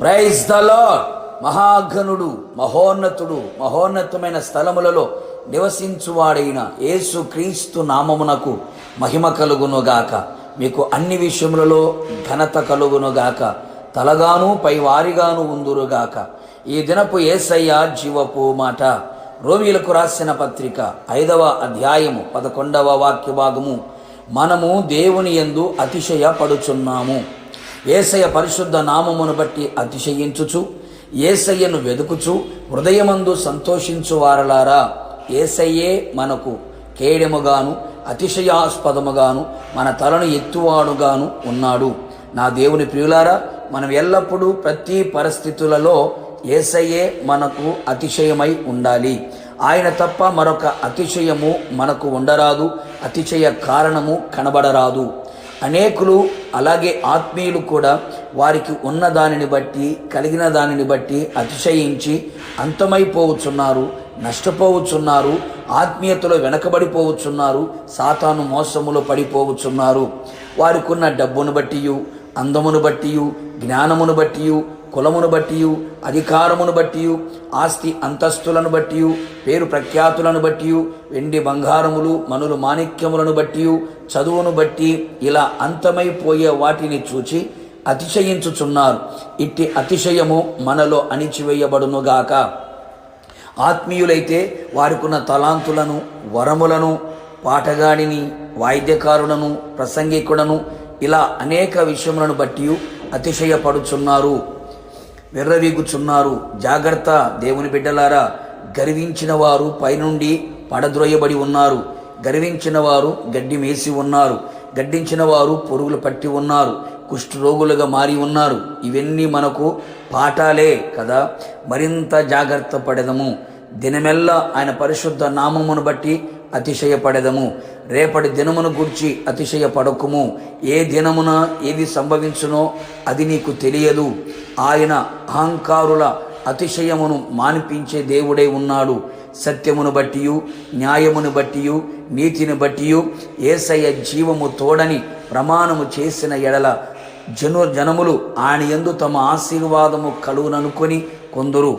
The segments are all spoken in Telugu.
Praise the lord. మహాఘనుడు, మహోన్నతుడు, మహోన్నతమైన స్థలములలో నివసించువాడైన యేసు క్రీస్తు నామమునకు మహిమ కలుగునుగాక. మీకు అన్ని విషయములలో ఘనత కలుగునుగాక. తలగాను పైవారిగాను ఉందురుగాక. ఈ దినపు యేసయ్య జీవపు మాట. రోమీయులకు రాసిన పత్రిక 5వ అధ్యాయము 11వ వాక్య భాగము. మనము దేవుని యందు అతిశయపడుచున్నాము. యేసయ్య పరిశుద్ధ నామమును బట్టి అతిశయించుచు, యేసయ్యను వెదుకుచు హృదయమందు సంతోషించు వారలారా, యేసయ్యే మనకు కేడెముగాను అతిశయాస్పదముగాను మన తలను ఎత్తువాడుగాను ఉన్నాడు. నా దేవుని ప్రియులారా, మనం ఎల్లప్పుడూ ప్రతి పరిస్థితులలో యేసయ్యే మనకు అతిశయమై ఉండాలి. ఆయన తప్ప మరొక అతిశయము మనకు ఉండరాదు. అతిశయ కారణము కనబడరాదు. అనేకులు అలాగే ఆత్మీయులు కూడా వారికి ఉన్న దానిని బట్టి, కలిగిన దానిని బట్టి అతిశయించి అంతమైపోవచ్చున్నారు, నష్టపోవచ్చున్నారు, ఆత్మీయతలో వెనకబడిపోవచ్చున్నారు, సాతాను మోసములో పడిపోవచ్చున్నారు. వారికి ఉన్న డబ్బును బట్టి, అందమును బట్టి, జ్ఞానమును బట్టి, కులమును బట్టి, అధికారమును బట్టి, ఆస్తి అంతస్తులను బట్టి, పేరు ప్రఖ్యాతులను బట్టి, వెండి బంగారములు మనులు మాణిక్యములను బట్టి, చదువును బట్టి, ఇలా అంతమైపోయే వాటిని చూచి అతిశయించుచున్నారు. ఇట్టి అతిశయము మనలో అణిచివేయబడునుగాక. ఆత్మీయులైతే వారికున్న తలాంతులను, వరములను, పాటగాడిని, వాయిద్యకారులను, ప్రసంగికుడను, ఇలా అనేక విషయములను బట్టి అతిశయపడుచున్నారు, విర్రవీగుచున్నారు. జాగ్రత్త దేవుని బిడ్డలారా. గర్వించిన వారు పైనుండి పడద్రోయబడి ఉన్నారు. గర్వించిన వారు గడ్డి మేసి ఉన్నారు. గడ్డించిన వారు పురుగులు పట్టి ఉన్నారు. కుష్ఠరోగులుగా మారి ఉన్నారు. ఇవన్నీ మనకు పాఠాలే కదా. మరింత జాగ్రత్త పడెదము. దినమెల్లా ఆయన పరిశుద్ధ నామమును బట్టి అతిశయపడెదము. రేపటి దినమును గూర్చి అతిశయపడకుము. ఏ దినమున ఏది సంభవించునో అది నీకు తెలియదు. ఆయన అహంకారుల అతిశయమును మానిపించే దేవుడై ఉన్నాడు. సత్యమును బట్టి, న్యాయమును బట్టి, నీతిని బట్టి యేసయ్య జీవము తోడని ప్రమాణము చేసిన ఎడల జనములు ఆయన యందు తమ ఆశీర్వాదము కలుగుననుకొని కొందరు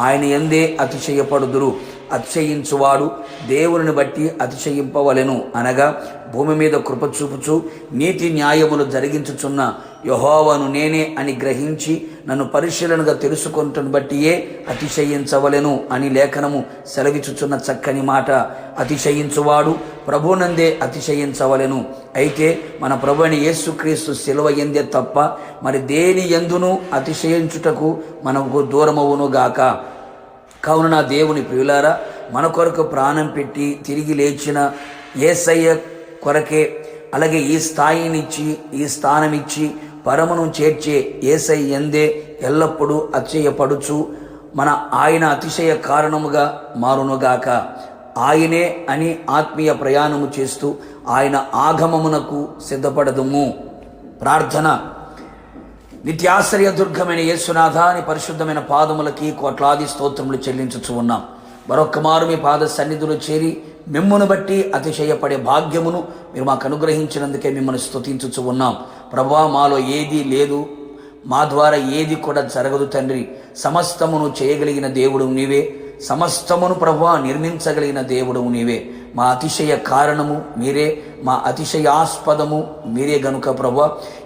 ఆయన యందే అతిశయపడుదురు. అతిశయించువాడు దేవుని బట్టి అతిశయింపవలెను. అనగా భూమి మీద కృప చూపుచు నీతి న్యాయములు జరిగించుచున్న యెహోవాను నేనే అని గ్రహించి నన్ను పరిశీలనగా తెలుసుకొనుటను బట్టియే అతిశయించవలెను అని లేఖనము సెలవిచుచున్న చక్కని మాట. అతిశయించువాడు ప్రభునందే అతిశయించవలెను. అయితే మన ప్రభు అయిన యేసుక్రీస్తు శిలువ యందే తప్ప మరి దేని యందును అతిశయించుటకు మనకు దూరమవునుగాక. కావున నా దేవుని ప్రియులారా, మన కొరకు ప్రాణం పెట్టి తిరిగి లేచిన యేసయ్య కొరకే, అలాగే ఈ స్థాయినిచ్చి ఈ స్థానమిచ్చి పరమును చేర్చే యేసయ్య యందే ఎల్లప్పుడూ అతిశయపడుచు మన ఆయన అతిశయ కారణముగా మారునుగాక. ఆయనే అని ఆత్మీయ ప్రయాణము చేస్తూ ఆయన ఆగమమునకు సిద్ధపడదుము. ప్రార్థన. నిత్యాశ్రయ దుర్గమైన యేసునాథ అని పరిశుద్ధమైన పాదములకి కోట్లాది స్తోత్రములు చెల్లించుచు ఉన్నాం. మరొక్క మారు మీ పాద సన్నిధిలో చేరి మిమ్మును బట్టి అతిశయపడే భాగ్యమును మీరు మాకు అనుగ్రహించినందుకే మిమ్మల్ని స్తుతించుచు ఉన్నాం. ప్రభువా, మాలో ఏదీ లేదు, మా ద్వారా ఏది కూడా జరగదు తండ్రి. సమస్తమును చేయగలిగిన దేవుడు నీవే. సమస్తమును ప్రభువా నిర్మించగలిగిన దేవుడు నీవే. మా అతిశయ కారణము మీరే, మా అతిశయాస్పదము మీరే గనుక ప్రభువా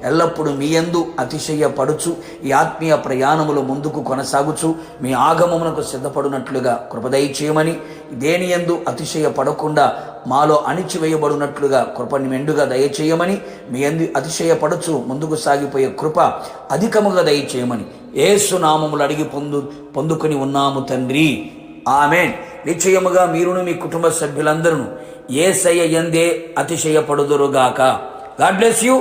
ఎల్లప్పుడూ మీ యందు అతిశయపడుచు ఈ ఆత్మీయ ప్రయాణములు ముందుకు కొనసాగుచు మీ ఆగమమునకు సిద్ధపడినట్లుగా కృపదయ చేయమని, దేని యందు అతిశయపడకుండా మాలో అణిచివేయబడినట్లుగా కృపని మెండుగా దయచేయమని, మీ యందు అతిశయపడుచు ముందుకు సాగిపోయే కృప అధికముగా దయచేయమని యేసు నామములు అడిగి పొందుకొని ఉన్నాము తండ్రి. ఆమేన్. నిశ్చయముగా మీరును మీ కుటుంబ సభ్యులందరూ యేసయ్య యందే అతిశయపడుదురుగాక. God bless you.